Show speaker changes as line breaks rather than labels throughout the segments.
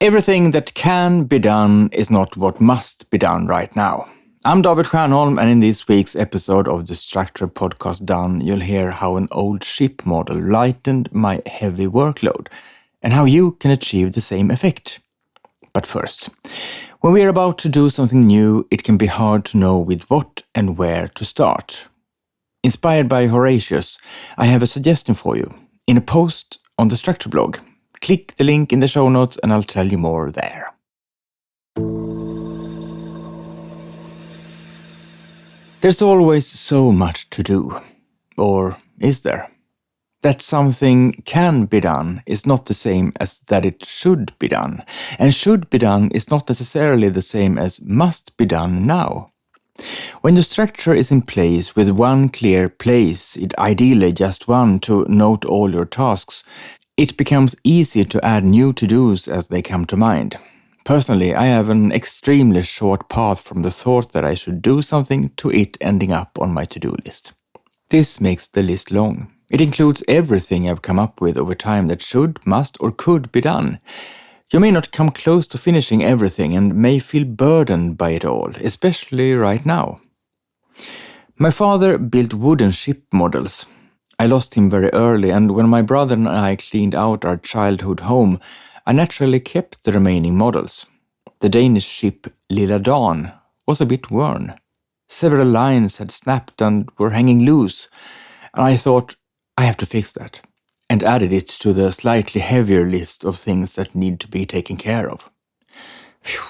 Everything that can be done is not what must be done right now. I'm David Stiernholm, and in this week's episode of the Struktör podcast Done, you'll hear how an old ship model lightened my heavy workload, and how you can achieve the same effect. But first, when we are about to do something new, it can be hard to know with what and where to start. Inspired by Horatius, I have a suggestion for you in a post on the Struktör blog. Click the link in the show notes and I'll tell you more there. There's always so much to do. Or is there? That something can be done is not the same as that it should be done. And should be done is not necessarily the same as must be done now. When the structure is in place with one clear place, ideally just one to note all your tasks, it becomes easier to add new to-dos as they come to mind. Personally, I have an extremely short path from the thought that I should do something to it ending up on my to-do list. This makes the list long. It includes everything I've come up with over time that should, must, or could be done. You may not come close to finishing everything and may feel burdened by it all, especially right now. My father built wooden ship models. I lost him very early, and when my brother and I cleaned out our childhood home, I naturally kept the remaining models. The Danish ship Lilla Dan was a bit worn. Several lines had snapped and were hanging loose, and I thought, I have to fix that, and added it to the slightly heavier list of things that need to be taken care of. Phew.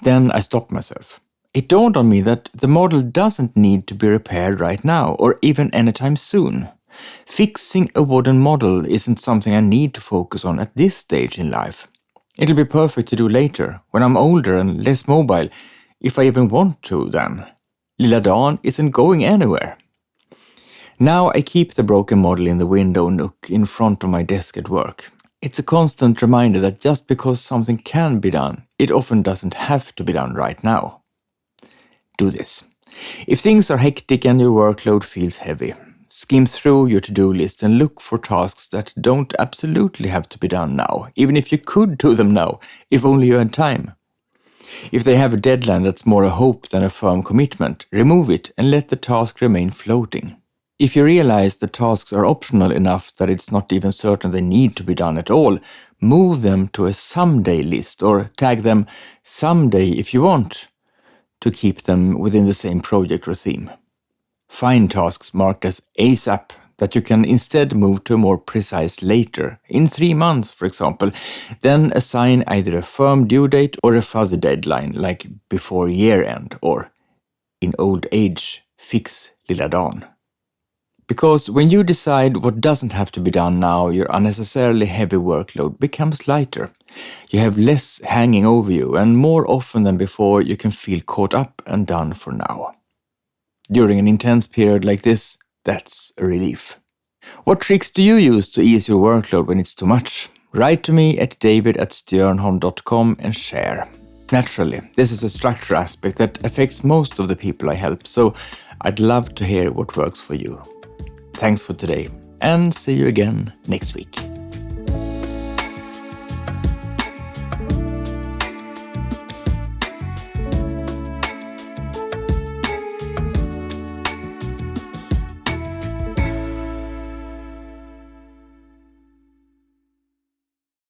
Then I stopped myself. It dawned on me that the model doesn't need to be repaired right now, or even anytime soon. Fixing a wooden model isn't something I need to focus on at this stage in life. It'll be perfect to do later, when I'm older and less mobile, if I even want to then. Lilla Dan isn't going anywhere. Now I keep the broken model in the window nook in front of my desk at work. It's a constant reminder that just because something can be done, it often doesn't have to be done right now. Do this. If things are hectic and your workload feels heavy, skim through your to-do list and look for tasks that don't absolutely have to be done now, even if you could do them now, if only you had time. If they have a deadline that's more a hope than a firm commitment, remove it and let the task remain floating. If you realize the tasks are optional enough that it's not even certain they need to be done at all, move them to a someday list or tag them someday if you want to keep them within the same project or theme. Find tasks marked as ASAP that you can instead move to a more precise later, in 3 months for example, then assign either a firm due date or a fuzzy deadline like before year end or, in old age, fix Lilla Dan. Because when you decide what doesn't have to be done now, your unnecessarily heavy workload becomes lighter. You have less hanging over you, and more often than before you can feel caught up and done for now. During an intense period like this, that's a relief. What tricks do you use to ease your workload when it's too much? Write to me at david@stiernholm.com and share. Naturally, this is a structure aspect that affects most of the people I help, so I'd love to hear what works for you. Thanks for today, and see you again next week.